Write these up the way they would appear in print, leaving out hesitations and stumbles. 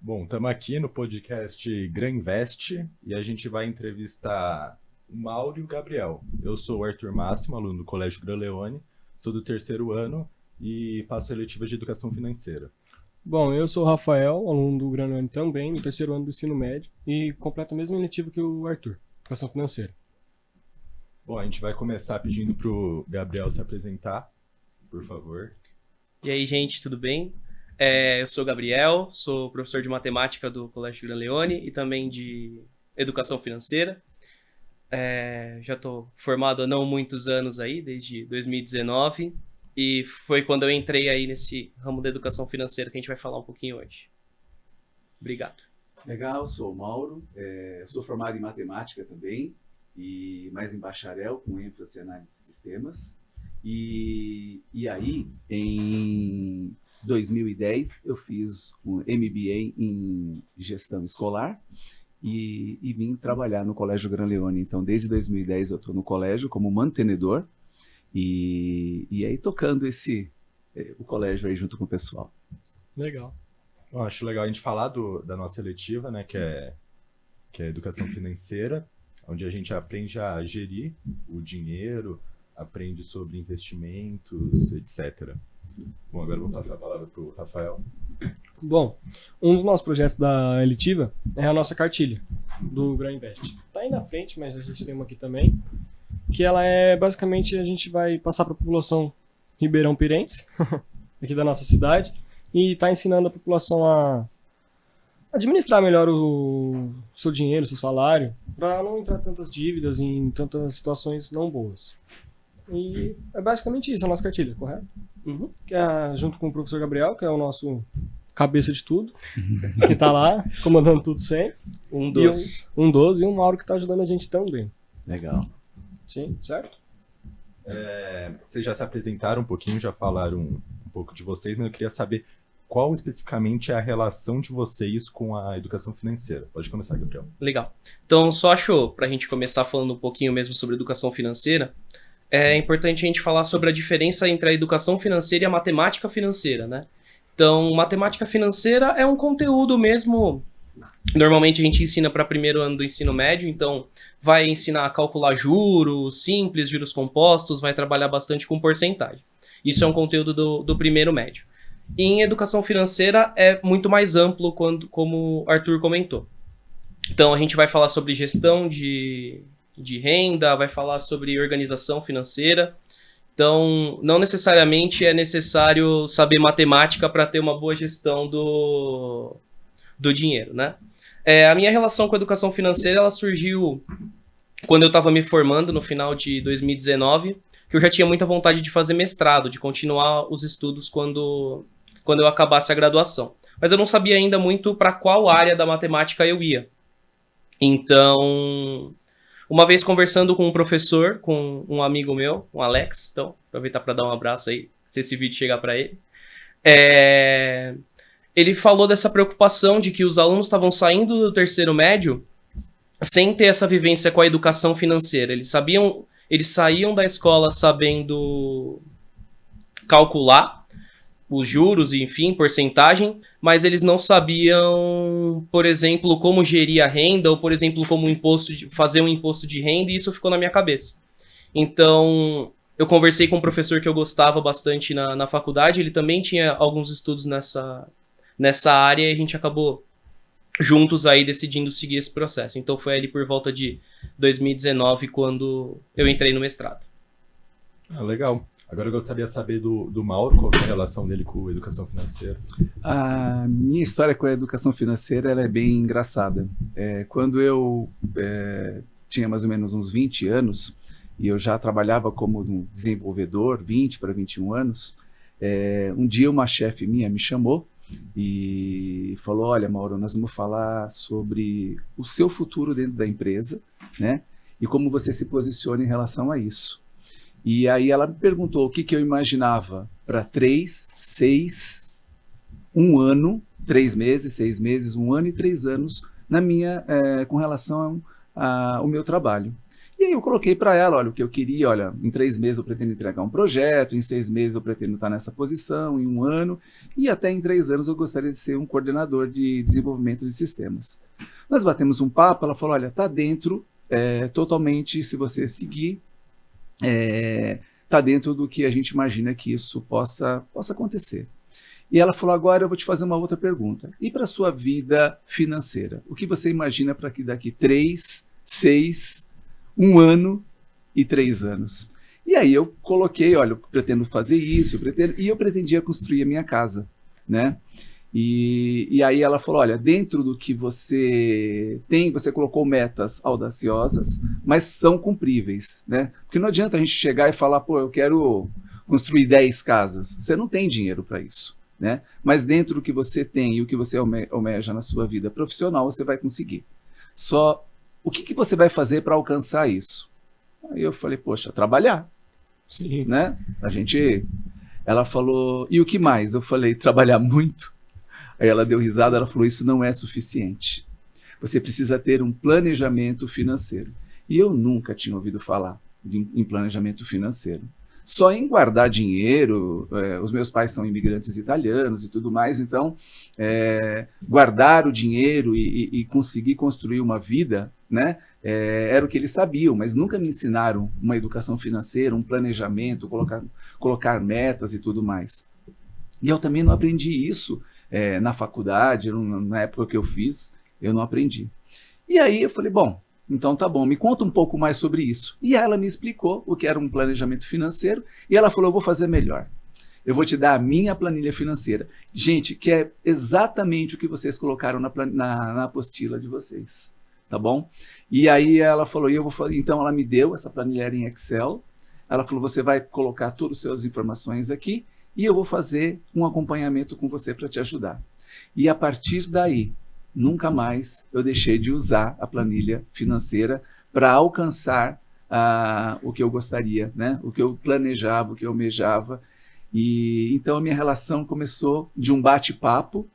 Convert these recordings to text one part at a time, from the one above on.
Bom, estamos aqui no podcast Gran Invest e a gente vai entrevistar o Mauro e o Gabriel. Eu sou o Arthur Máximo, aluno do Colégio Gran Leone, sou do terceiro ano e faço eletiva de educação financeira. Bom, eu sou o Rafael, aluno do Gran Leone também, no terceiro ano do ensino médio, e completo a mesma eletiva que o Arthur, educação financeira. Bom, a gente vai começar pedindo para o Gabriel se apresentar, por favor. E aí, gente, tudo bem? Eu sou o Gabriel, sou professor de matemática do Colégio Gran Leone e também de educação financeira. Já estou formado há não muitos anos aí, desde 2019, e foi quando eu entrei aí nesse ramo da educação financeira que a gente vai falar um pouquinho hoje. Obrigado. Legal, sou o Mauro, sou formado em matemática também, mais em bacharel, com ênfase em análise de sistemas. E aí, em 2010, eu fiz um MBA em gestão escolar e vim trabalhar no Colégio Gran Leone. Então, desde 2010 eu estou no colégio como mantenedor e aí tocando o colégio aí junto com o pessoal. Legal. Bom, acho legal a gente falar da nossa eletiva, né, que é educação financeira, onde a gente aprende a gerir o dinheiro, aprende sobre investimentos, etc. Bom, agora eu vou passar a palavra para o Rafael. Bom, um dos nossos projetos da eletiva é a nossa cartilha do Gran Invest. Está aí na frente, mas a gente tem uma aqui também, que ela é basicamente a gente vai passar para a população ribeirão-pirense, aqui da nossa cidade, e está ensinando a população a administrar melhor o seu dinheiro, o seu salário, para não entrar em tantas dívidas, em tantas situações não boas. E é basicamente isso a nossa cartilha, correto? Uhum. Que é junto com o professor Gabriel, que é o nosso cabeça de tudo, que tá lá comandando tudo sempre. Um dos. E um Mauro que tá ajudando a gente também. Legal. Sim, certo? Vocês já se apresentaram um pouquinho, já falaram um pouco de vocês, mas eu queria saber qual especificamente é a relação de vocês com a educação financeira. Pode começar, Gabriel. Legal. Então, só acho, para a gente começar falando um pouquinho mesmo sobre educação financeira, é importante a gente falar sobre a diferença entre a educação financeira e a matemática financeira, né? Então, matemática financeira é um conteúdo mesmo. Normalmente a gente ensina para primeiro ano do ensino médio, então vai ensinar a calcular juros simples, juros compostos, vai trabalhar bastante com porcentagem. Isso é um conteúdo do primeiro médio. E em educação financeira é muito mais amplo, como o Arthur comentou. Então a gente vai falar sobre gestão de renda, vai falar sobre organização financeira. Então, não necessariamente é necessário saber matemática para ter uma boa gestão do dinheiro, né? A minha relação com a educação financeira, ela surgiu quando eu estava me formando, no final de 2019, que eu já tinha muita vontade de fazer mestrado, de continuar os estudos quando eu acabasse a graduação. Mas eu não sabia ainda muito para qual área da matemática eu ia. Então, uma vez conversando com um professor, com um amigo meu, o Alex, então aproveitar para dar um abraço aí, se esse vídeo chegar para ele. Ele falou dessa preocupação de que os alunos estavam saindo do terceiro médio sem ter essa vivência com a educação financeira. Eles saíam da escola sabendo calcular os juros, enfim, porcentagem, mas eles não sabiam, por exemplo, como gerir a renda, ou, por exemplo, como fazer um imposto de renda, e isso ficou na minha cabeça. Então, eu conversei com um professor que eu gostava bastante na faculdade, ele também tinha alguns estudos nessa área, e a gente acabou juntos aí decidindo seguir esse processo. Então, foi ali por volta de 2019, quando eu entrei no mestrado. Legal. Agora eu gostaria de saber do Mauro, qual é a relação dele com a educação financeira. A minha história com a educação financeira ela é bem engraçada. Quando eu tinha mais ou menos uns 20 anos, e eu já trabalhava como um desenvolvedor, 20 para 21 anos, um dia uma chefe minha me chamou e falou: olha, Mauro, nós vamos falar sobre o seu futuro dentro da empresa, né? E como você se posiciona em relação a isso. E aí ela me perguntou o que eu imaginava para 3, 6, 1 ano, 3 meses, 6 meses, 1 ano e 3 anos com relação ao meu trabalho. E aí eu coloquei para ela, olha, o que eu queria, olha, em 3 meses eu pretendo entregar um projeto, em 6 meses eu pretendo estar nessa posição, em 1 ano, e até em 3 anos eu gostaria de ser um coordenador de desenvolvimento de sistemas. Nós batemos um papo, ela falou, olha, tá dentro, totalmente, se você seguir, tá dentro do que a gente imagina que isso possa acontecer. E ela falou, agora eu vou te fazer uma outra pergunta. E para a sua vida financeira? O que você imagina para que daqui 3, 6, 1 ano e 3 anos? E aí eu coloquei, olha, eu pretendo fazer isso, e eu pretendia construir a minha casa, né? E aí ela falou, olha, dentro do que você tem, você colocou metas audaciosas, mas são cumpríveis, né? Porque não adianta a gente chegar e falar, pô, eu quero construir 10 casas. Você não tem dinheiro para isso, né? Mas dentro do que você tem e o que você almeja na sua vida profissional, você vai conseguir. Só, o que você vai fazer para alcançar isso? Aí eu falei, poxa, trabalhar. Sim. Né? Ela falou, e o que mais? Eu falei, trabalhar muito. Aí ela deu risada, ela falou, isso não é suficiente. Você precisa ter um planejamento financeiro. E eu nunca tinha ouvido falar em planejamento financeiro. Só em guardar dinheiro, os meus pais são imigrantes italianos e tudo mais, então guardar o dinheiro e conseguir construir uma vida, né, era o que eles sabiam, mas nunca me ensinaram uma educação financeira, um planejamento, colocar metas e tudo mais. E eu também não aprendi isso na faculdade, na época que eu fiz, eu não aprendi. E aí eu falei, bom, então tá bom, me conta um pouco mais sobre isso. E ela me explicou o que era um planejamento financeiro, e ela falou, eu vou fazer melhor. Eu vou te dar a minha planilha financeira. Gente, que é exatamente o que vocês colocaram na apostila de vocês, tá bom? E aí ela falou, então ela me deu essa planilha em Excel, ela falou, você vai colocar todas as suas informações aqui, e eu vou fazer um acompanhamento com você para te ajudar. E a partir daí, nunca mais eu deixei de usar a planilha financeira para alcançar o que eu gostaria, né? O que eu planejava, o que eu almejava. E então a minha relação começou de um bate-papo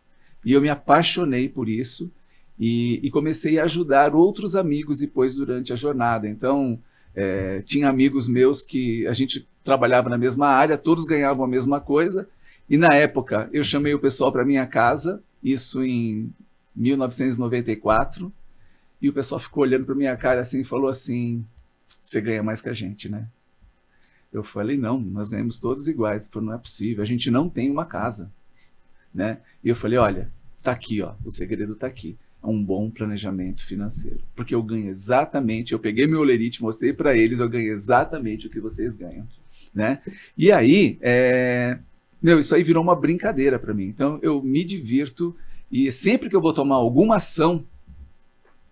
e eu me apaixonei por isso e comecei a ajudar outros amigos depois durante a jornada. Então, tinha amigos meus que a gente trabalhava na mesma área, todos ganhavam a mesma coisa, e na época eu chamei o pessoal para minha casa, isso em 1994, e o pessoal ficou olhando para minha cara assim e falou assim, você ganha mais que a gente, né? Eu falei, não, nós ganhamos todos iguais. Ele falou, não é possível, a gente não tem uma casa, né? E eu falei, olha, tá aqui, ó, o segredo tá aqui. É um bom planejamento financeiro, porque eu ganho exatamente, eu peguei meu olerite, mostrei para eles, eu ganho exatamente o que vocês ganham, né? E aí, isso aí virou uma brincadeira para mim. Então, eu me divirto e sempre que eu vou tomar alguma ação,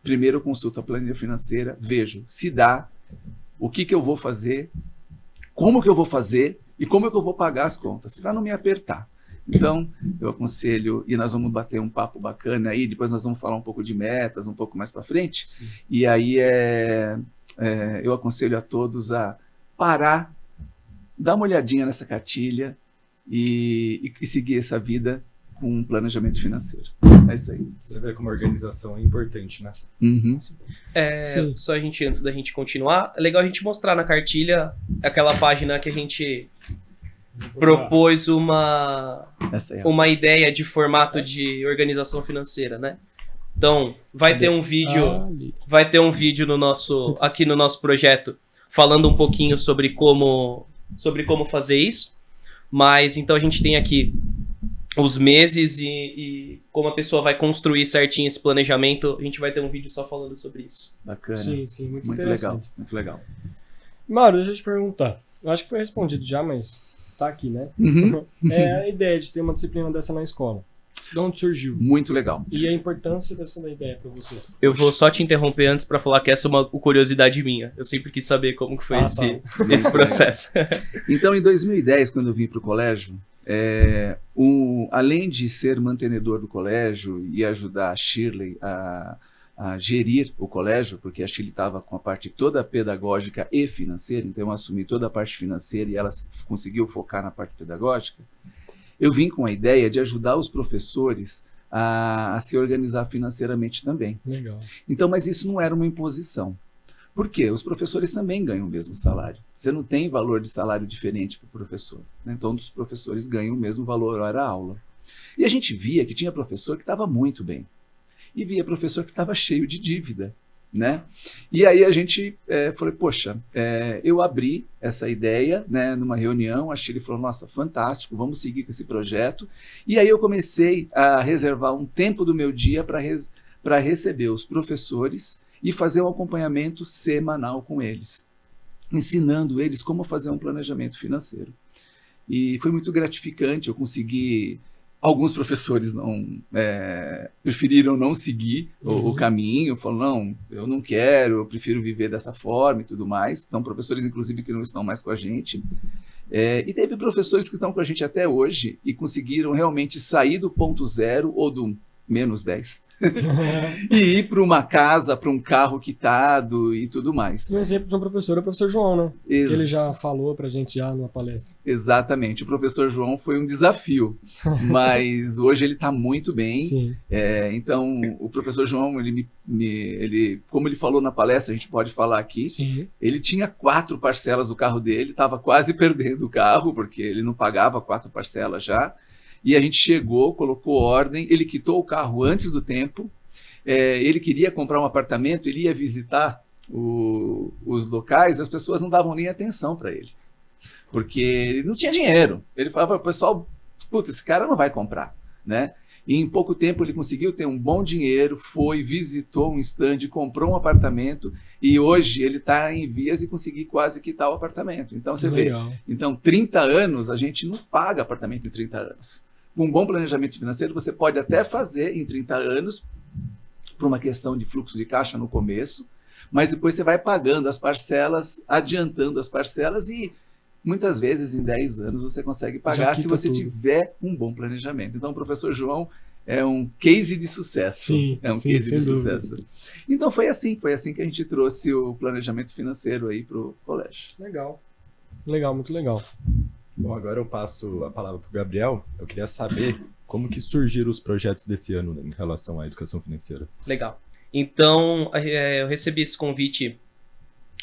primeiro eu consulto a planilha financeira, vejo se dá, o que eu vou fazer, como que eu vou fazer e como que eu vou pagar as contas, para não me apertar. Então, eu aconselho, e nós vamos bater um papo bacana aí, depois nós vamos falar um pouco de metas, um pouco mais para frente, sim. E aí eu aconselho a todos a parar, dar uma olhadinha nessa cartilha e seguir essa vida com um planejamento financeiro. É isso aí. Você vê como a organização é importante, né? Uhum. Só antes da gente continuar, é legal a gente mostrar na cartilha aquela página que a gente propôs uma ideia de formato de organização financeira, né? Então, vai ter um vídeo aqui no nosso projeto falando um pouquinho sobre como fazer isso, mas então a gente tem aqui os meses e como a pessoa vai construir certinho esse planejamento, a gente vai ter um vídeo só falando sobre isso. Bacana. Sim, muito legal, muito legal. Mauro, deixa eu te perguntar, eu acho que foi respondido já, mas tá aqui, né? Uhum. A ideia de ter uma disciplina dessa na escola. De onde surgiu? Muito legal. E a importância dessa ideia para você? Eu vou só te interromper antes para falar que essa é uma curiosidade minha. Eu sempre quis saber como que foi esse processo. Então, em 2010, quando eu vim para o colégio, além de ser mantenedor do colégio e ajudar a Shirley a gerir o colégio, porque a Shirley estava com a parte toda pedagógica e financeira, então eu assumi toda a parte financeira e ela conseguiu focar na parte pedagógica, eu vim com a ideia de ajudar os professores a se organizar financeiramente também. Legal. Então, mas isso não era uma imposição. Por quê? Os professores também ganham o mesmo salário. Você não tem valor de salário diferente para o professor, né? Então, os professores ganham o mesmo valor hora-aula. E a gente via que tinha professor que estava muito bem. E via professor que estava cheio de dívida, né? E aí a gente falou, poxa, eu abri essa ideia, né, numa reunião, a Chile falou, nossa, fantástico, vamos seguir com esse projeto. E aí eu comecei a reservar um tempo do meu dia para receber os professores e fazer um acompanhamento semanal com eles, ensinando eles como fazer um planejamento financeiro. E foi muito gratificante, eu consegui... Alguns professores preferiram não seguir o caminho, falaram, não, eu não quero, eu prefiro viver dessa forma e tudo mais. Então, professores, inclusive, que não estão mais com a gente. E teve professores que estão com a gente até hoje e conseguiram realmente sair do ponto zero ou do menos 10 e ir para uma casa, para um carro quitado e tudo mais. Um exemplo de um professor é o professor João, né? Que ele já falou pra gente já numa palestra. Exatamente. O professor João foi um desafio, mas hoje ele está muito bem. Sim. Então, o professor João, ele, como ele falou na palestra, a gente pode falar aqui, Sim. Ele tinha 4 parcelas do carro dele, estava quase perdendo o carro, porque ele não pagava 4 parcelas já. E a gente chegou, colocou ordem, ele quitou o carro antes do tempo, ele queria comprar um apartamento, ele ia visitar os locais, as pessoas não davam nem atenção para ele, porque ele não tinha dinheiro. Ele falava, pessoal, puta, esse cara não vai comprar, né? E em pouco tempo ele conseguiu ter um bom dinheiro, foi, visitou um stand, comprou um apartamento e hoje ele está em vias de conseguir quase quitar o apartamento. Então você vê, então 30 anos a gente não paga apartamento em 30 anos. Com um bom planejamento financeiro você pode até fazer em 30 anos por uma questão de fluxo de caixa no começo, mas depois você vai pagando as parcelas, adiantando as parcelas e muitas vezes em 10 anos você consegue pagar se você tiver um bom planejamento. Então o professor João é um case de sucesso. Sim, é um case de sucesso. Então foi assim que a gente trouxe o planejamento financeiro aí para o colégio. Legal, muito legal. Bom, agora eu passo a palavra para o Gabriel. Eu queria saber como que surgiram os projetos desse ano em relação à educação financeira. Legal. Então, eu recebi esse convite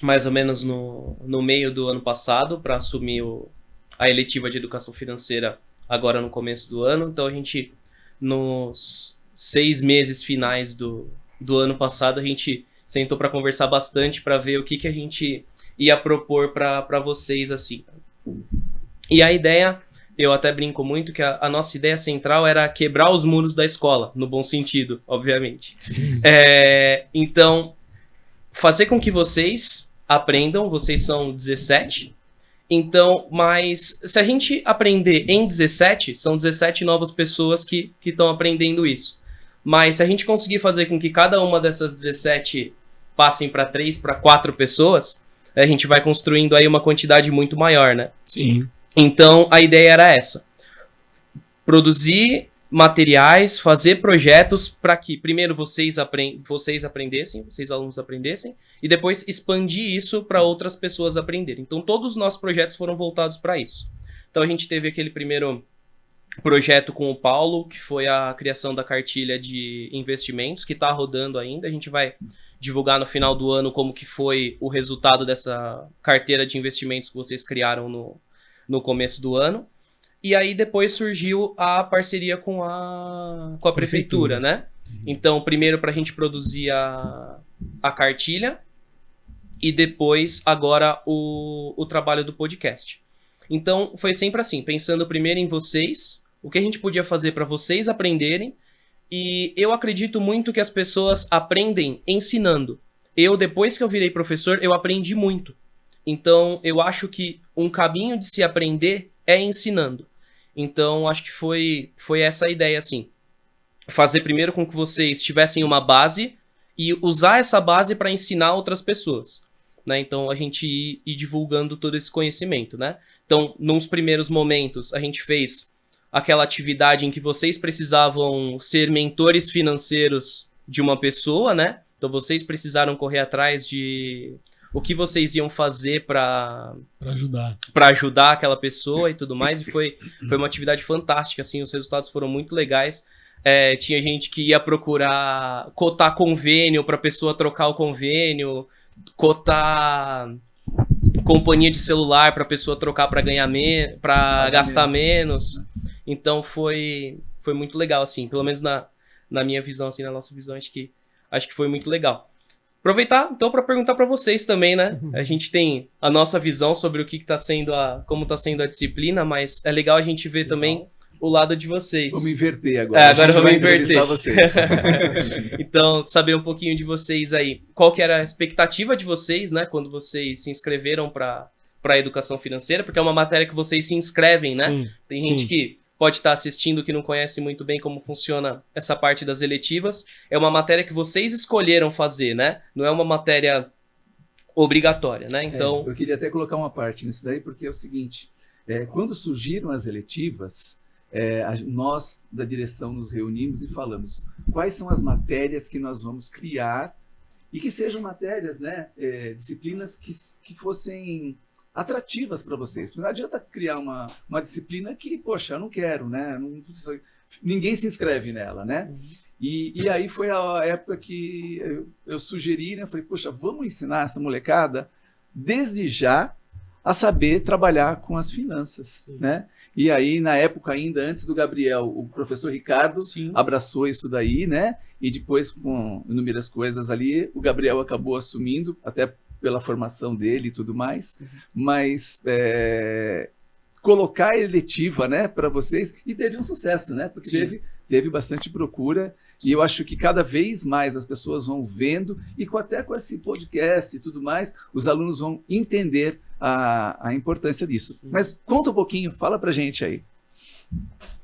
mais ou menos no meio do ano passado para assumir a eletiva de educação financeira agora no começo do ano. Então, a gente, nos 6 meses finais do ano passado, a gente sentou para conversar bastante para ver o que a gente ia propor para vocês, assim. E a ideia, eu até brinco muito, que a nossa ideia central era quebrar os muros da escola, no bom sentido, obviamente. Então, fazer com que vocês aprendam, vocês são 17, então, mas se a gente aprender em 17, são 17 novas pessoas que estão aprendendo isso. Mas se a gente conseguir fazer com que cada uma dessas 17 passem para 3, para 4 pessoas, a gente vai construindo aí uma quantidade muito maior, né? Sim. Então, a ideia era essa. Produzir materiais, fazer projetos para que, primeiro, vocês aprendessem, vocês alunos aprendessem, e depois expandir isso para outras pessoas aprenderem. Então, todos os nossos projetos foram voltados para isso. Então, a gente teve aquele primeiro projeto com o Paulo, que foi a criação da cartilha de investimentos, que está rodando ainda. A gente vai divulgar no final do ano como que foi o resultado dessa carteira de investimentos que vocês criaram no começo do ano. E aí depois surgiu a parceria com a prefeitura, né? Então, primeiro para a gente produzir a cartilha e depois agora o trabalho do podcast. Então, foi sempre assim, pensando primeiro em vocês, o que a gente podia fazer para vocês aprenderem. E eu acredito muito que as pessoas aprendem ensinando. Depois que eu virei professor, eu aprendi muito. Então, eu acho que um caminho de se aprender é ensinando. Então, acho que foi essa a ideia, assim. Fazer primeiro com que vocês tivessem uma base e usar essa base para ensinar outras pessoas, né? Então, a gente ir divulgando todo esse conhecimento, né? Então, nos primeiros momentos, a gente fez aquela atividade em que vocês precisavam ser mentores financeiros de uma pessoa, né? Então, vocês precisaram correr atrás de o que vocês iam fazer para ajudar aquela pessoa e tudo mais, e foi uma atividade fantástica, assim, os resultados foram muito legais. Tinha gente que ia procurar cotar convênio para a pessoa trocar o convênio, cotar companhia de celular para a pessoa trocar para ganhar para gastar menos. Então foi muito legal, assim, pelo menos na minha visão, assim, na nossa visão, acho que foi muito legal. Aproveitar, então, para perguntar para vocês também, né? A gente tem a nossa visão sobre o que está sendo como está sendo a disciplina, mas é legal a gente ver também o lado de vocês. Vamos inverter agora. Agora vamos inverter. Vocês. Então, saber um pouquinho de vocês aí. Qual que era a expectativa de vocês, né? Quando vocês se inscreveram para a educação financeira, porque é uma matéria que vocês se inscrevem, né? Sim, Tem gente que pode estar assistindo que não conhece muito bem como funciona essa parte das eletivas. É uma matéria que vocês escolheram fazer, né? Não é uma matéria obrigatória, né? Então... eu queria até colocar uma parte nisso daí, porque é o seguinte, quando surgiram as eletivas, nós da direção nos reunimos e falamos quais são as matérias que nós vamos criar e que sejam matérias, né, disciplinas que fossem atrativas para vocês. Porque não adianta criar uma disciplina que, poxa, eu não quero, né? Ninguém se inscreve nela, né? E aí foi a época que eu sugeri, né? Falei, poxa, vamos ensinar essa molecada desde já a saber trabalhar com as finanças, né? E aí, na época ainda, antes do Gabriel, o professor Ricardo abraçou isso daí, né? E depois, com inúmeras coisas ali, o Gabriel acabou assumindo, até pela formação dele e tudo mais, mas colocar a eletiva, né, para vocês, e teve um sucesso, né, porque teve bastante procura, e eu acho que cada vez mais as pessoas vão vendo, e até com esse podcast e tudo mais, os alunos vão entender a importância disso. Mas conta um pouquinho, fala pra gente aí.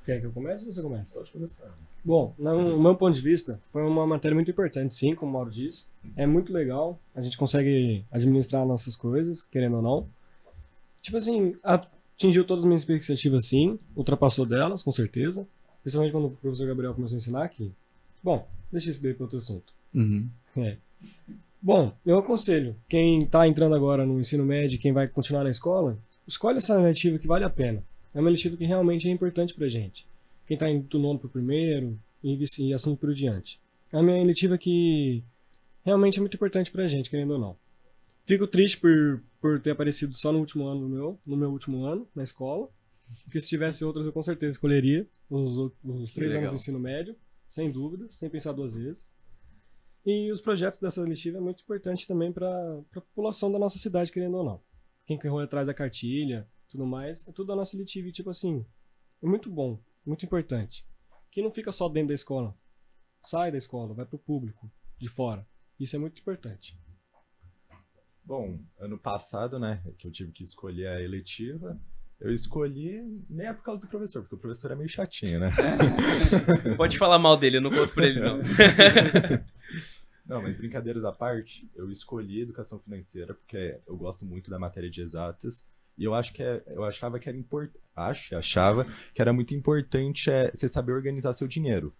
Quer que eu comece ou você começa? Pode começar. Bom, no meu ponto de vista, foi uma matéria muito importante, sim, como o Mauro disse. É muito legal, a gente consegue administrar nossas coisas, querendo ou não. Tipo assim, atingiu todas as minhas expectativas, sim, ultrapassou delas, com certeza. Principalmente quando o professor Gabriel começou a ensinar aqui. Bom, deixa isso daí para outro assunto. Bom, eu aconselho, quem está entrando agora no ensino médio, quem vai continuar na escola, escolhe essa eletiva que vale a pena. É uma eletiva que realmente é importante pra gente. Quem está indo do nono para o primeiro, e assim por diante. É uma eletiva que realmente é muito importante pra gente, querendo ou não. Fico triste por ter aparecido só no último ano no meu último ano, na escola. Porque se tivesse outras, eu com certeza escolheria os 3 anos do ensino médio, sem dúvida, sem pensar 2 vezes. E os projetos dessa eletiva é muito importante também para a população da nossa cidade, querendo ou não. Quem correu atrás da cartilha, tudo mais, é tudo da nossa eletiva. E, tipo assim, é muito bom, muito importante. Que não fica só dentro da escola. Sai da escola, vai pro público, de fora. Isso é muito importante. Bom, ano passado, né, que eu tive que escolher a eletiva, eu escolhi nem é por causa do professor, porque o professor é meio chatinho, né? Pode falar mal dele, eu não conto pra ele, não. Não, mas brincadeiras à parte, eu escolhi educação financeira porque eu gosto muito da matéria de exatas e eu achava que era muito importante você saber organizar seu dinheiro.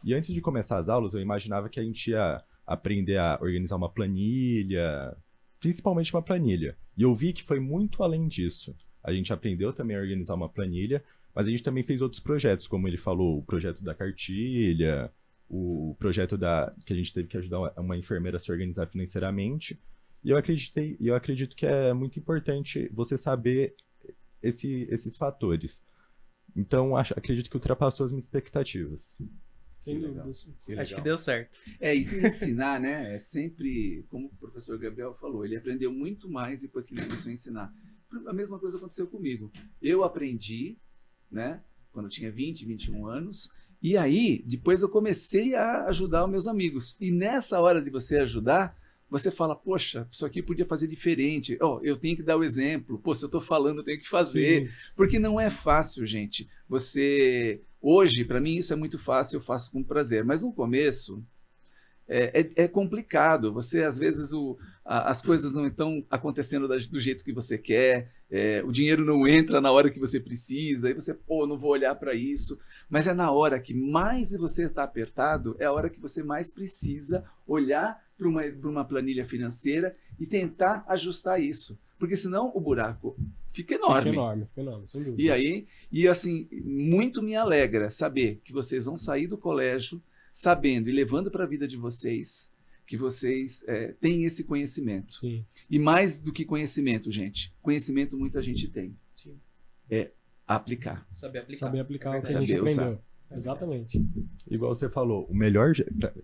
E antes de começar as aulas, eu imaginava que a gente ia aprender a organizar uma planilha, principalmente uma planilha. E eu vi que foi muito além disso. A gente aprendeu também a organizar uma planilha, mas a gente também fez outros projetos, como ele falou, o projeto da cartilha, o projeto que a gente teve que ajudar uma enfermeira a se organizar financeiramente. E eu acredito que é muito importante você saber esses fatores. Então, acredito que ultrapassou as minhas expectativas. Sem dúvidas. Acho que deu certo. E se ensinar, né, é sempre, como o professor Gabriel falou, ele aprendeu muito mais depois que ele começou a ensinar. A mesma coisa aconteceu comigo. Eu aprendi, né, quando eu tinha 20, 21 anos, e aí, depois eu comecei a ajudar os meus amigos. E nessa hora de você ajudar, você fala, poxa, isso aqui podia fazer diferente. Eu tenho que dar o exemplo. Pô, se eu estou falando, eu tenho que fazer. Sim. Porque não é fácil, gente. Hoje, para mim, isso é muito fácil, eu faço com prazer. Mas no começo, é complicado. Você, às vezes, as coisas não estão acontecendo do jeito que você quer. O dinheiro não entra na hora que você precisa. Aí você, não vou olhar para isso. Mas é na hora que mais você está apertado, é a hora que você mais precisa olhar para uma planilha financeira e tentar ajustar isso. Porque senão o buraco fica enorme. Fica enorme, sem dúvida. E assim, muito me alegra saber que vocês vão sair do colégio sabendo e levando para a vida de vocês que vocês têm esse conhecimento. Sim. E mais do que conhecimento, gente, conhecimento muita gente tem. Sim. É aplicar. Saber aplicar. Saber aplicar o que a Saber gente usar. aprendeu. Exatamente. Igual você falou,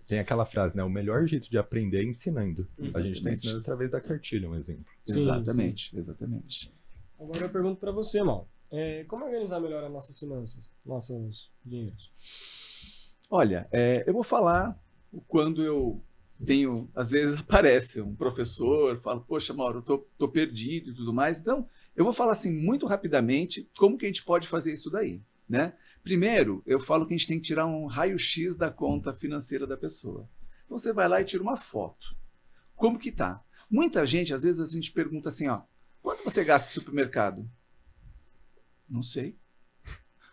tem aquela frase, né? O melhor jeito de aprender é ensinando. A gente está Exatamente. ensinando através da cartilha, um exemplo. Sim, Exatamente, exatamente. Agora eu pergunto pra você, Mal. Como organizar melhor as nossas finanças, nossos dinheiros? Olha, eu vou falar quando eu tenho, às vezes aparece um professor, fala, poxa, Mauro, eu tô perdido e tudo mais. Então, eu vou falar assim muito rapidamente como que a gente pode fazer isso daí, né? Primeiro, eu falo que a gente tem que tirar um raio-x da conta financeira da pessoa. Então, você vai lá e tira uma foto. Como que tá? Muita gente, às vezes, a gente pergunta assim, ó, quanto você gasta em supermercado? Não sei.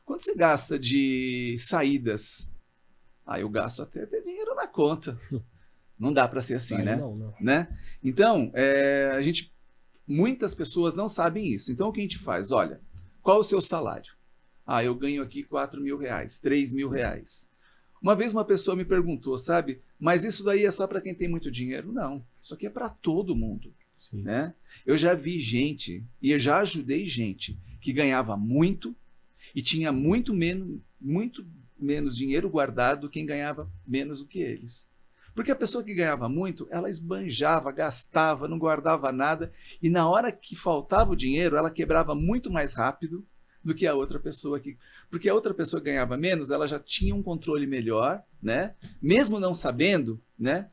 Quanto você gasta de saídas? Eu gasto até ter dinheiro na conta. Não dá para ser assim, Aí né? não. Né? Então, muitas pessoas não sabem isso. Então, o que a gente faz? Olha, qual o seu salário? Eu ganho aqui R$4.000, R$3.000. Uma vez uma pessoa me perguntou, sabe, mas isso daí é só para quem tem muito dinheiro? Não, isso aqui é para todo mundo. Sim. Né? Eu já vi gente, e eu já ajudei gente, que ganhava muito e tinha muito menos dinheiro guardado do que quem ganhava menos do que eles. Porque a pessoa que ganhava muito, ela esbanjava, gastava, não guardava nada, e na hora que faltava o dinheiro, ela quebrava muito mais rápido do que a outra pessoa que... Porque a outra pessoa que ganhava menos, ela já tinha um controle melhor, né? Mesmo não sabendo, né?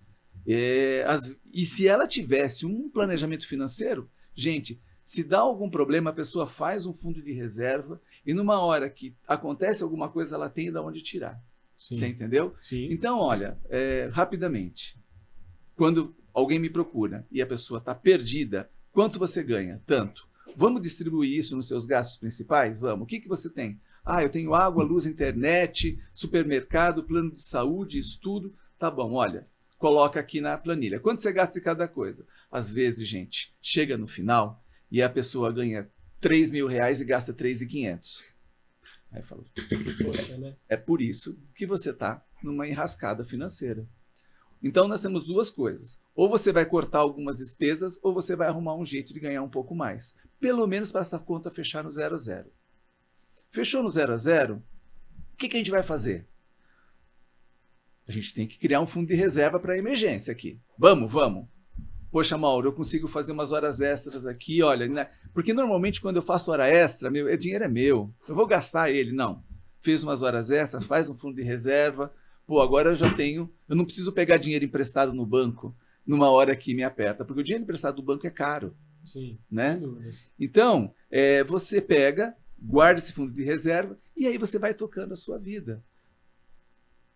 E se ela tivesse um planejamento financeiro, gente, se dá algum problema, a pessoa faz um fundo de reserva e numa hora que acontece alguma coisa, ela tem de onde tirar. Sim. Você entendeu? Sim. Então, olha, rapidamente, quando alguém me procura e a pessoa está perdida, quanto você ganha? Tanto. Vamos distribuir isso nos seus gastos principais? Vamos. O que você tem? Eu tenho água, luz, internet, supermercado, plano de saúde, estudo. Tá bom, olha, coloca aqui na planilha. Quanto você gasta em cada coisa? Às vezes, gente, chega no final e a pessoa ganha R$3.000 e gasta 3.500. Aí eu falo, Poxa, né? é por isso que você está numa enrascada financeira. Então, nós temos duas coisas. Ou você vai cortar algumas despesas, ou você vai arrumar um jeito de ganhar um pouco mais. Pelo menos para essa conta fechar no 0 a 0. Fechou no 0 a 0, o que a gente vai fazer? A gente tem que criar um fundo de reserva para emergência aqui. Vamos. Poxa, Mauro, eu consigo fazer umas horas extras aqui, olha, né? Porque normalmente quando eu faço hora extra, dinheiro é meu, eu vou gastar ele. Não. Fez umas horas extras, faz um fundo de reserva. Agora eu não preciso pegar dinheiro emprestado no banco numa hora que me aperta, porque o dinheiro emprestado do banco é caro. Sim, né? sem dúvidas. Então, você pega, guarda esse fundo de reserva e aí você vai tocando a sua vida.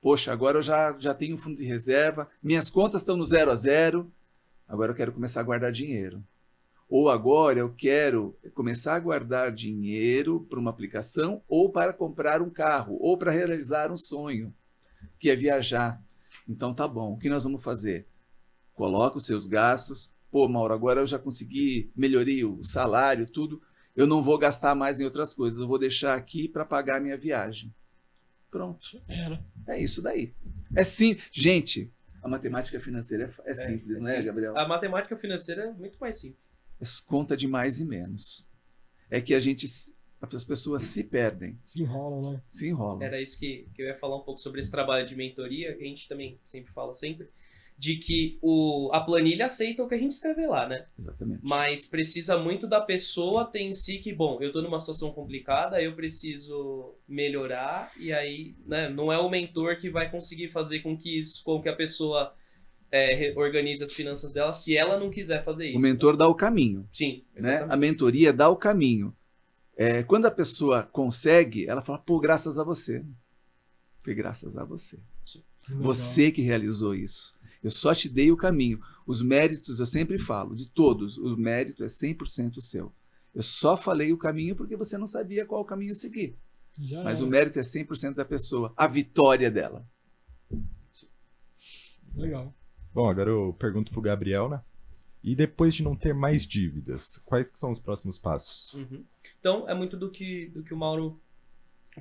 Poxa, agora eu já tenho um fundo de reserva, minhas contas estão no 0 a 0, agora eu quero começar a guardar dinheiro. Ou agora eu quero começar a guardar dinheiro para uma aplicação ou para comprar um carro, ou para realizar um sonho, que é viajar. Então tá bom, o que nós vamos fazer? Coloca os seus gastos. Mauro, agora eu já consegui, melhorei o salário, tudo. Eu não vou gastar mais em outras coisas, eu vou deixar aqui para pagar a minha viagem. Pronto. É isso daí. É simples. Gente, a matemática financeira é simples, né, simples. Gabriel? A matemática financeira é muito mais simples. Conta de mais e menos. É que as pessoas se perdem. Se enrolam, né? Se enrolam. Era isso que eu ia falar um pouco sobre esse trabalho de mentoria, que a gente também sempre fala de que a planilha aceita o que a gente escrever lá, né? Exatamente. Mas precisa muito da pessoa ter em si que, bom, eu tô numa situação complicada, eu preciso melhorar, e aí, né, não é o mentor que vai conseguir fazer com que a pessoa organize as finanças dela se ela não quiser fazer isso. O mentor dá o caminho. Sim, né? exatamente. A mentoria dá o caminho. Quando a pessoa consegue, ela fala, graças a você. Foi graças a você. Você que realizou isso. Eu só te dei o caminho. Os méritos, eu sempre falo, de todos, o mérito é 100% seu. Eu só falei o caminho porque você não sabia qual caminho seguir. Mas o mérito é 100% da pessoa. A vitória dela. Legal. Bom, agora eu pergunto pro Gabriel, né? E depois de não ter mais dívidas, quais que são os próximos passos? Uhum. Então, é muito do que o Mauro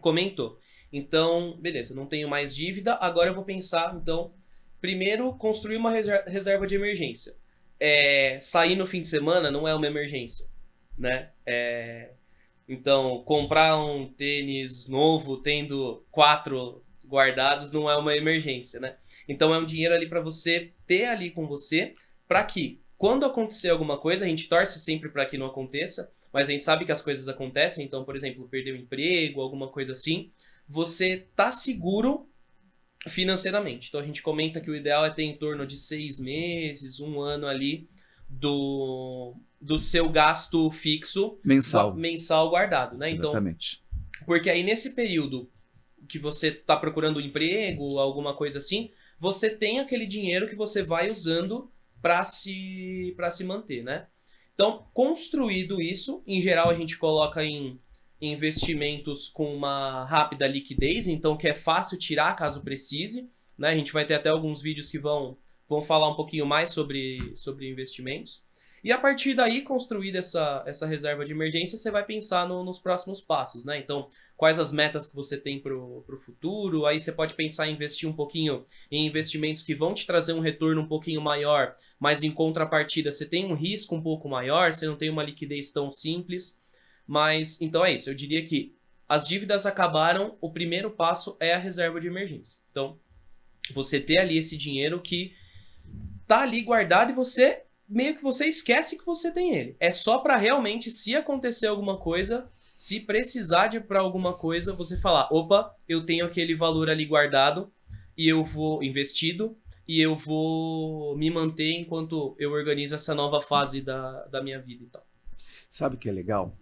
comentou. Então, beleza, não tenho mais dívida, agora eu vou pensar, então, primeiro, construir uma reserva de emergência. Sair no fim de semana não é uma emergência, né? Então, comprar um tênis novo tendo 4 guardados não é uma emergência, né? Então, é um dinheiro ali para você ter ali com você, para que, quando acontecer alguma coisa, a gente torce sempre para que não aconteça, mas a gente sabe que as coisas acontecem, então, por exemplo, perder o emprego, alguma coisa assim, você tá seguro financeiramente. Então, a gente comenta que o ideal é ter em torno de 6 meses, 1 ano ali do seu gasto fixo mensal guardado, né? Então, Exatamente. porque aí nesse período que você está procurando um emprego, alguma coisa assim, você tem aquele dinheiro que você vai usando para se manter, né? Então, construído isso, em geral a gente coloca em investimentos com uma rápida liquidez, então que é fácil tirar caso precise, né? A gente vai ter até alguns vídeos que vão falar um pouquinho mais sobre investimentos. E a partir daí, construída essa reserva de emergência, você vai pensar nos próximos passos, né? Então, quais as metas que você tem para o futuro? Aí você pode pensar em investir um pouquinho em investimentos que vão te trazer um retorno um pouquinho maior, mas em contrapartida você tem um risco um pouco maior, você não tem uma liquidez tão simples. Mas, então é isso, eu diria que as dívidas acabaram, o primeiro passo é a reserva de emergência. Então, você ter ali esse dinheiro que tá ali guardado e você meio que você esquece que você tem ele. É só para realmente, se acontecer alguma coisa, se precisar para alguma coisa, você falar, opa, eu tenho aquele valor ali guardado e eu vou investido e eu vou me manter enquanto eu organizo essa nova fase da minha vida e tal. Sabe o que é legal?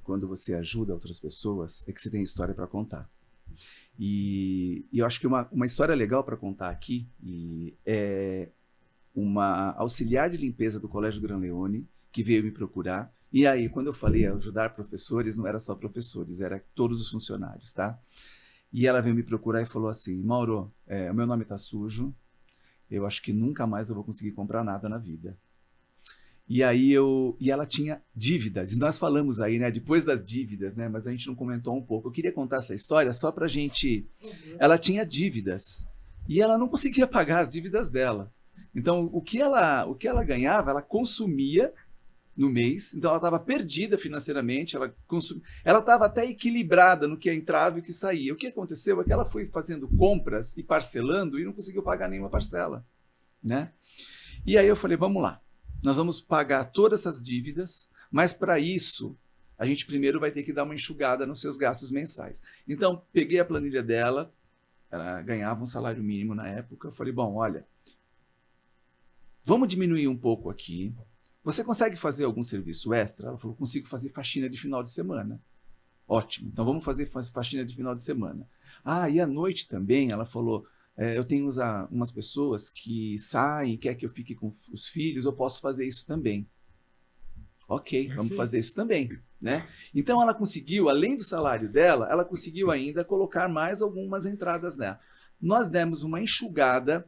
Quando você ajuda outras pessoas, é que você tem história para contar. E eu acho que uma história legal para contar aqui é uma auxiliar de limpeza do Colégio Gran Leone, que veio me procurar. E aí, quando eu falei ajudar professores, não era só professores, era todos os funcionários, tá? E ela veio me procurar e falou assim, Mauro, o meu nome tá sujo, eu acho que nunca mais eu vou conseguir comprar nada na vida. E aí e ela tinha dívidas, e nós falamos aí, né, depois das dívidas, né, mas a gente não comentou um pouco. Eu queria contar essa história só pra gente... Ela tinha dívidas, e ela não conseguia pagar as dívidas dela. Então, o que ela ganhava, ela consumia no mês, então ela estava perdida financeiramente, ela estava até equilibrada no que entrava e o que saía. O que aconteceu é que ela foi fazendo compras e parcelando e não conseguiu pagar nenhuma parcela, né? E aí eu falei, vamos lá, nós vamos pagar todas essas dívidas, mas para isso, a gente primeiro vai ter que dar uma enxugada nos seus gastos mensais. Então, peguei a planilha dela, ela ganhava um salário mínimo na época, eu falei, bom, olha, vamos diminuir um pouco aqui. Você consegue fazer algum serviço extra? Ela falou, consigo fazer faxina de final de semana. Ótimo, então vamos fazer faxina de final de semana. Ah, e à noite também, ela falou, eu tenho umas pessoas que saem, quer que eu fique com os filhos, eu posso fazer isso também. Ok, vamos fazer isso também, né? Então ela conseguiu, além do salário dela, ela conseguiu ainda colocar mais algumas entradas nela. Nós demos uma enxugada,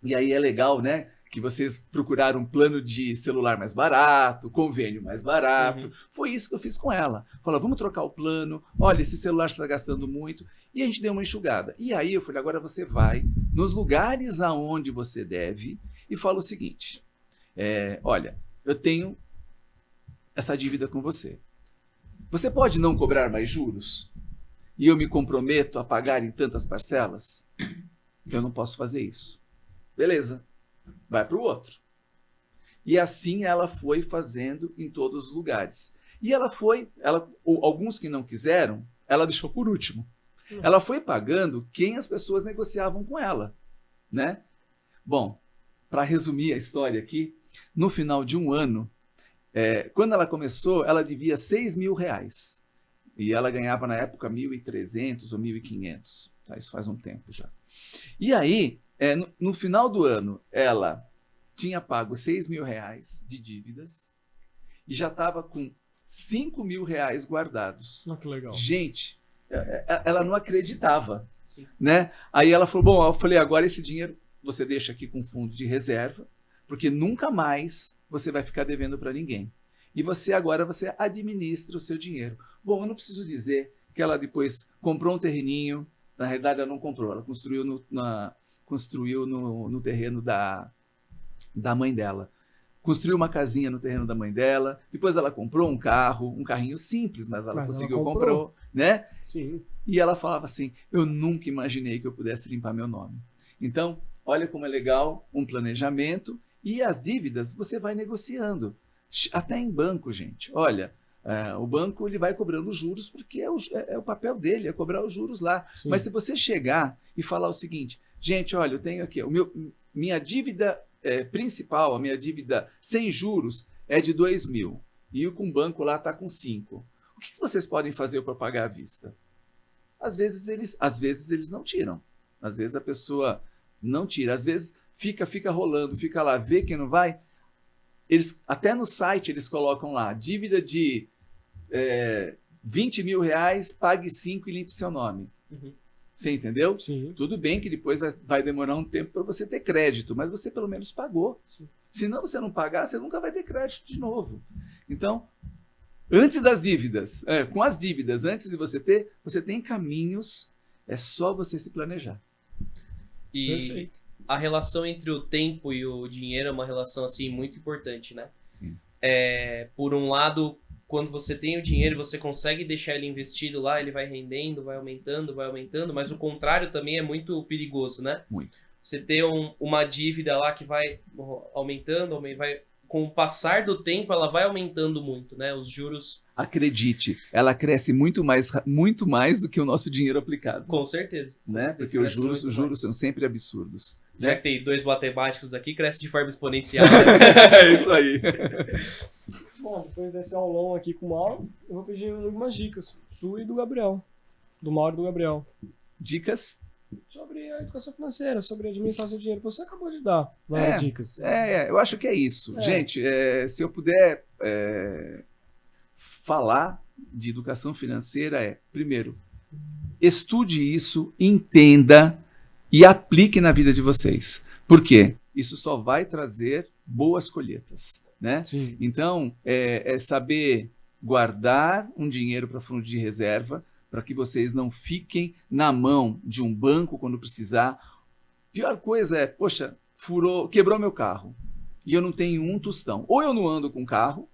e aí é legal, né? Que vocês procuraram um plano de celular mais barato, convênio mais barato. Uhum. Foi isso que eu fiz com ela. Falou, vamos trocar o plano, olha, esse celular está gastando muito. E a gente deu uma enxugada. E aí eu falei, agora você vai nos lugares aonde você deve e fala o seguinte, olha, eu tenho essa dívida com você. Você pode não cobrar mais juros? E eu me comprometo a pagar em tantas parcelas? Eu não posso fazer isso. Beleza. Vai para o outro. E assim ela foi fazendo em todos os lugares. E alguns que não quiseram, ela deixou por último. Ela foi pagando quem as pessoas negociavam com ela, né? Bom, para resumir a história aqui, no final de um ano, quando ela começou, ela devia R$6.000. E ela ganhava na época 1.300 ou 1.500. Tá? Isso faz um tempo já. E aí, no final do ano, ela tinha pago R$6.000 de dívidas e já estava com R$5.000 guardados. Que legal. Gente, ela não acreditava, né? Aí ela falou, bom, eu falei, agora esse dinheiro você deixa aqui com fundo de reserva, porque nunca mais você vai ficar devendo para ninguém. E você administra o seu dinheiro. Bom, eu não preciso dizer que ela depois comprou um terreninho, na realidade ela não comprou, ela construiu construiu no terreno da mãe dela. Construiu uma casinha no terreno da mãe dela, depois ela comprou um carro, um carrinho simples, mas ela conseguiu, comprou, né? Sim. E ela falava assim, eu nunca imaginei que eu pudesse limpar meu nome. Então, olha como é legal um planejamento, e as dívidas você vai negociando. Até em banco, gente. Olha, o banco ele vai cobrando juros porque é o papel dele, é cobrar os juros lá. Sim. Mas se você chegar e falar o seguinte, gente, olha, eu tenho aqui, minha dívida principal, a minha dívida sem juros é de 2.000 e com o banco lá está com 5. O que vocês podem fazer para pagar à vista? Às vezes eles não tiram. Às vezes a pessoa não tira. Às vezes fica rolando, fica lá, vê que não vai. Até no site eles colocam lá, dívida de 20 mil reais, pague 5 e limpe seu nome. Uhum. Você entendeu? Sim. Tudo bem que depois vai demorar um tempo para você ter crédito, mas você pelo menos pagou. Sim. Se não você não pagar, você nunca vai ter crédito de novo. Então, antes das dívidas, com as dívidas, antes de você tem caminhos, é só você se planejar. E Perfeito. a relação entre o tempo e o dinheiro é uma relação assim muito importante, né? Sim. Por um lado, quando você tem o dinheiro, você consegue deixar ele investido lá, ele vai rendendo, vai aumentando, mas o contrário também é muito perigoso, né? Muito. Você ter uma dívida lá que vai aumentando, com o passar do tempo, ela vai aumentando muito, né? Os juros... Acredite, ela cresce muito mais do que o nosso dinheiro aplicado. Com certeza. Né? Porque os juros são sempre absurdos. Já né? que tem 2 matemáticos aqui, cresce de forma exponencial. É isso aí. Bom, depois desse aulão aqui com o Mauro, eu vou pedir algumas dicas, sua e do Gabriel. Do Mauro e do Gabriel. Dicas? Sobre a educação financeira, sobre a administração de dinheiro. Você acabou de dar várias dicas. Eu acho que é isso. Gente, se eu puder falar de educação financeira primeiro, estude isso, entenda e aplique na vida de vocês. Por quê? Isso só vai trazer boas colheitas, né? Sim. Então, saber guardar um dinheiro para fundo de reserva, para que vocês não fiquem na mão de um banco quando precisar. Pior coisa poxa, quebrou meu carro e eu não tenho um tostão. Ou eu não ando com carro,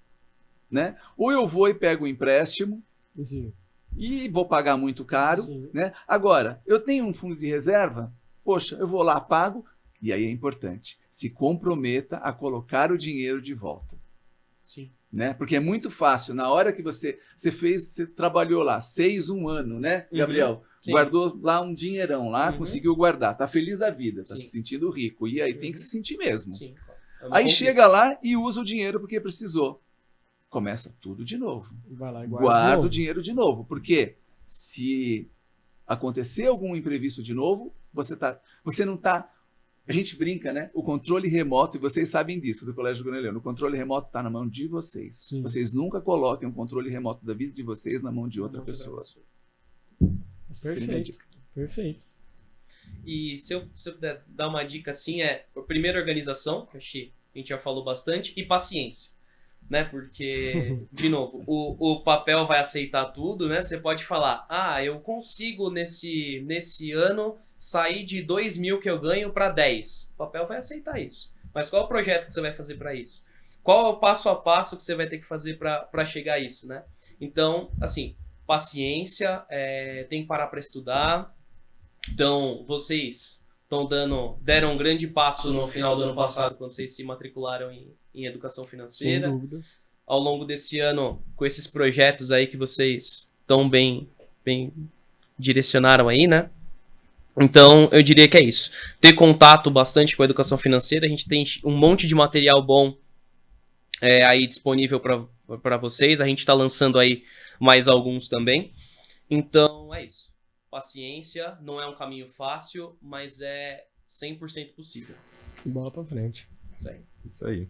né? Ou eu vou e pego um empréstimo Sim. e vou pagar muito caro, Sim. né? Agora, eu tenho um fundo de reserva, poxa, eu vou lá, pago, e aí é importante, se comprometa a colocar o dinheiro de volta. Sim. Né? Porque é muito fácil, na hora que você trabalhou lá, um ano, né, Gabriel? Sim. Guardou lá um dinheirão lá, conseguiu guardar, tá feliz da vida, tá Sim. se sentindo rico, e aí tem que se sentir mesmo. Sim. Aí chega lá e usa o dinheiro porque precisou. Começa tudo de novo. Vai lá e Guarda o dinheiro de novo, porque se acontecer algum imprevisto de novo, você não está... A gente brinca, né? O controle remoto, e vocês sabem disso do Colégio Graneleano, o controle remoto está na mão de vocês. Sim. Vocês nunca coloquem o controle remoto da vida de vocês na mão de outra pessoa. Essa seria a minha dica. Perfeito. E se eu puder dar uma dica assim, a primeira organização, que a gente já falou bastante, e paciência. Né? Porque, de novo, o papel vai aceitar tudo, né? Você pode falar, eu consigo nesse ano sair de 2.000 que eu ganho para 10. O papel vai aceitar isso. Mas qual é o projeto que você vai fazer para isso? Qual é o passo a passo que você vai ter que fazer para chegar a isso, né? Então, assim, paciência, tem que parar para estudar. Então, vocês deram um grande passo no final do ano passado, quando vocês se matricularam em educação financeira. Sem dúvidas. Ao longo desse ano, com esses projetos aí que vocês tão bem direcionaram aí, né? Então, eu diria que é isso. Ter contato bastante com a educação financeira. A gente tem um monte de material bom aí disponível para vocês. A gente está lançando aí mais alguns também. Então, é isso. Paciência, não é um caminho fácil, mas é 100% possível. E bola pra frente. Isso aí. Isso aí.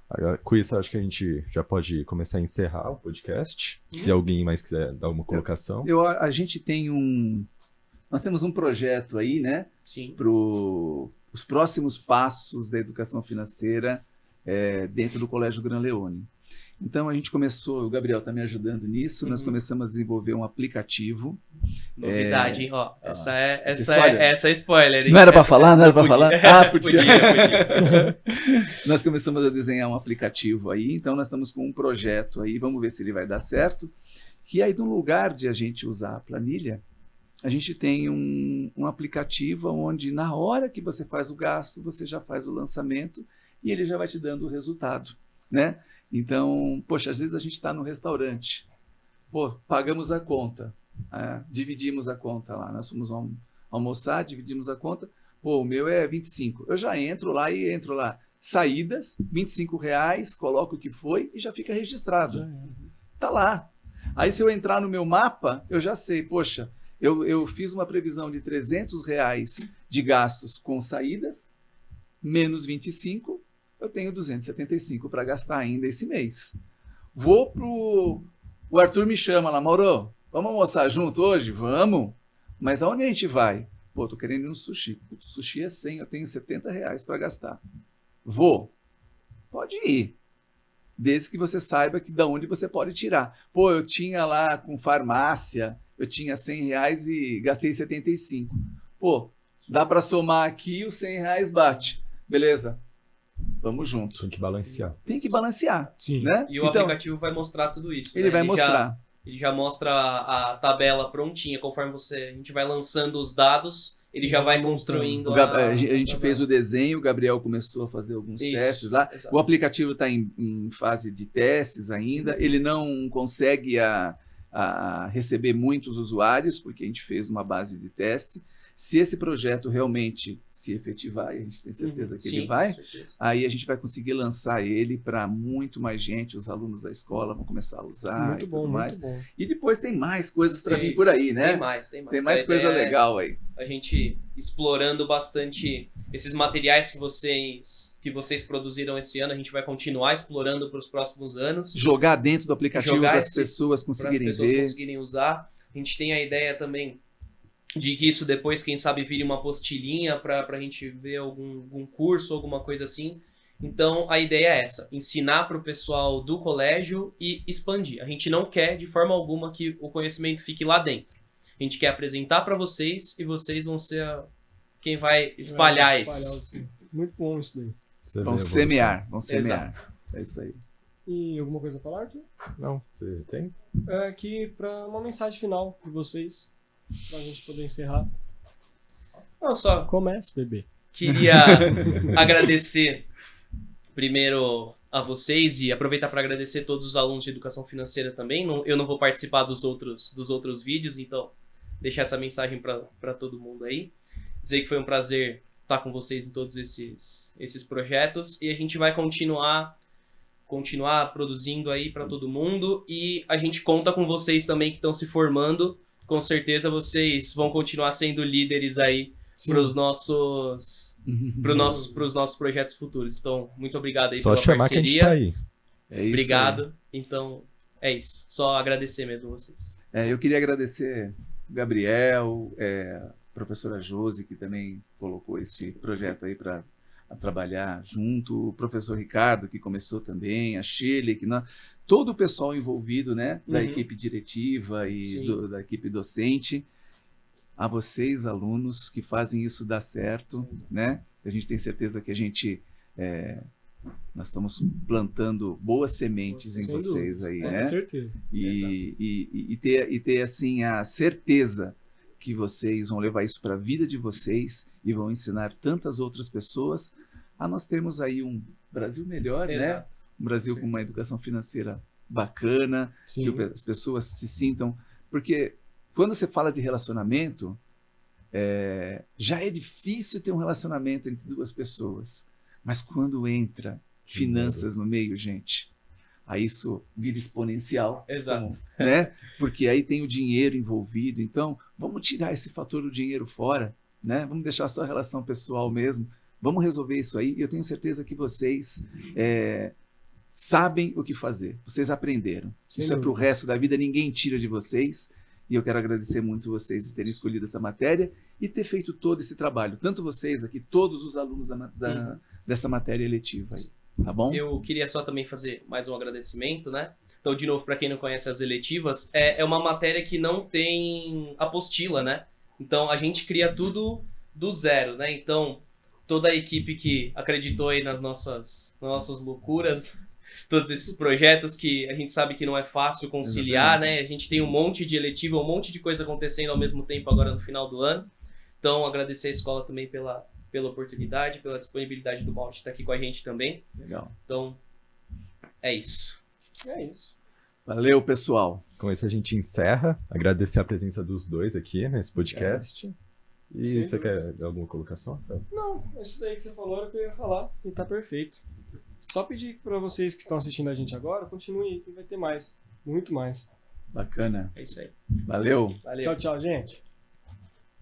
Agora, com isso, acho que a gente já pode começar a encerrar o podcast. Se alguém mais quiser dar uma colocação. A gente tem nós temos um projeto aí, né? Sim. Para os próximos passos da educação financeira dentro do Colégio Granleone. Então a gente começou, o Gabriel está me ajudando nisso, nós Uhum. começamos a desenvolver um aplicativo. Novidade, hein? Ó, essa é spoiler? hein? Não era para Essa- falar? Não era para podia. falar? Ah, podia. Podia. Nós começamos a desenhar um aplicativo aí, então nós estamos com um projeto aí, vamos ver se ele vai dar certo. Que aí, no lugar de a gente usar a planilha, a gente tem um aplicativo onde, na hora que você faz o gasto, você já faz o lançamento e ele já vai te dando o resultado, né? Então, poxa, às vezes a gente está no restaurante, pô, pagamos a conta, dividimos a conta lá, nós fomos almoçar, dividimos a conta, pô, o meu é 25, eu já entro lá, saídas, R$ 25, coloco o que foi e já fica registrado, tá lá. Aí se eu entrar no meu mapa, eu já sei, poxa, eu fiz uma previsão de R$ 300 de gastos com saídas, menos 25, eu tenho 275 para gastar ainda esse mês. Vou o Arthur me chama lá, Mauro, vamos almoçar junto hoje? Vamos. Mas aonde a gente vai? Pô, tô querendo ir no sushi. O sushi é 100, eu tenho R$ 70 para gastar. Vou. Pode ir. Desde que você saiba que da onde você pode tirar. Pô, eu tinha lá com farmácia, eu tinha R$ 100 e gastei 75. Pô, dá para somar aqui, os R$ 100 bate. Beleza. Vamos junto. Tem que balancear. Tem que balancear, Sim. né? E o aplicativo vai mostrar tudo isso. Ele né? vai mostrar. Ele já mostra a tabela prontinha, conforme a gente vai lançando os dados, ele já vai construindo A gente fez o desenho, o Gabriel começou a fazer alguns Isso, testes lá. exato. O aplicativo está em fase de testes ainda. Ele não consegue receber muitos usuários, porque a gente fez uma base de teste. Se esse projeto realmente se efetivar, e a gente tem certeza que ele vai, com certeza. aí a gente vai conseguir lançar ele para muito mais gente. Os alunos da escola vão começar a usar Muito e bom, tudo mais. muito bom. E depois tem mais coisas para vir Isso. por aí, né? Tem mais. Tem mais A coisa ideia é legal aí. A gente explorando bastante esses materiais que vocês produziram esse ano, a gente vai continuar explorando para os próximos anos, Jogar dentro do aplicativo Jogar para as esse- pessoas para as conseguirem pessoas ver. conseguirem usar. A gente tem a ideia também de que isso depois, quem sabe, vire uma postilhinha para a gente ver algum curso, alguma coisa assim. Então, a ideia é essa, ensinar para o pessoal do colégio e expandir. A gente não quer, de forma alguma, que o conhecimento fique lá dentro. A gente quer apresentar para vocês e vocês vão ser quem vai espalhar isso. Muito bom isso daí. Você vê Vão a evolução. semear, vão semear. Exato. É isso aí. E alguma coisa pra falar, Arthur? Não, você tem? É aqui para uma mensagem final de vocês, pra gente poder encerrar. Não, só Comece, bebê. queria agradecer primeiro a vocês e aproveitar para agradecer todos os alunos de educação financeira também. Eu não vou participar dos outros vídeos, então deixar essa mensagem para todo mundo aí. Dizer que foi um prazer estar com vocês em todos esses projetos e a gente vai continuar produzindo aí para todo mundo e a gente conta com vocês também que estão se formando. Com certeza vocês vão continuar sendo líderes aí para os nossos projetos futuros. Então, muito obrigado aí Só pela chamar que a gente parceria. tá aí. É isso. Obrigado. Então, é isso. Só agradecer mesmo vocês. Eu queria agradecer o Gabriel, a professora Josi, que também colocou esse projeto aí para trabalhar junto, o professor Ricardo, que começou também, a Shirley, todo o pessoal envolvido, né, da Uhum. equipe diretiva e Sim. da equipe docente, a vocês, alunos, que fazem isso dar certo, né? A gente tem certeza que nós estamos plantando boas sementes em Sem vocês dúvida. aí, Com né? certeza. E ter assim a certeza que vocês vão levar isso para a vida de vocês e vão ensinar tantas outras pessoas a nós termos aí um Brasil melhor, né? Exato. Um Brasil Sim. com uma educação financeira bacana, Sim. que as pessoas se sintam... Porque quando você fala de relacionamento, já é difícil ter um relacionamento entre duas pessoas. Mas quando entra finanças no meio, gente, aí isso vira exponencial. Exato. Né? Porque aí tem o dinheiro envolvido. Então, vamos tirar esse fator do dinheiro fora, né? Vamos deixar só a relação pessoal mesmo. Vamos resolver isso aí. E eu tenho certeza que vocês sabem o que fazer. Vocês aprenderam. Sem Isso é para o dúvidas. resto da vida. Ninguém tira de vocês. E eu quero agradecer muito vocês de terem escolhido essa matéria e ter feito todo esse trabalho. Tanto vocês aqui, todos os alunos dessa matéria eletiva. Aí. Tá bom? Eu queria só também fazer mais um agradecimento, né? Então, de novo, para quem não conhece as eletivas, é uma matéria que não tem apostila, né? Então, a gente cria tudo do zero, né? Então, toda a equipe que acreditou aí nas nossas loucuras, todos esses projetos que a gente sabe que não é fácil conciliar, Exatamente. né? A gente tem um monte de eletiva, um monte de coisa acontecendo ao mesmo tempo agora no final do ano. Então, agradecer a escola também pela oportunidade, pela disponibilidade do Mauro de estar aqui com a gente também. Legal. Então, é isso. É isso. Valeu, pessoal. Com isso a gente encerra. Agradecer a presença dos dois aqui nesse podcast. E Sem você dúvida. quer alguma colocação? Não, isso daí que você falou era o que eu ia falar e tá perfeito. Só pedir pra vocês que estão assistindo a gente agora, continuem, que vai ter mais. Muito mais. Bacana. É isso aí. Valeu. Valeu. Tchau, tchau, gente.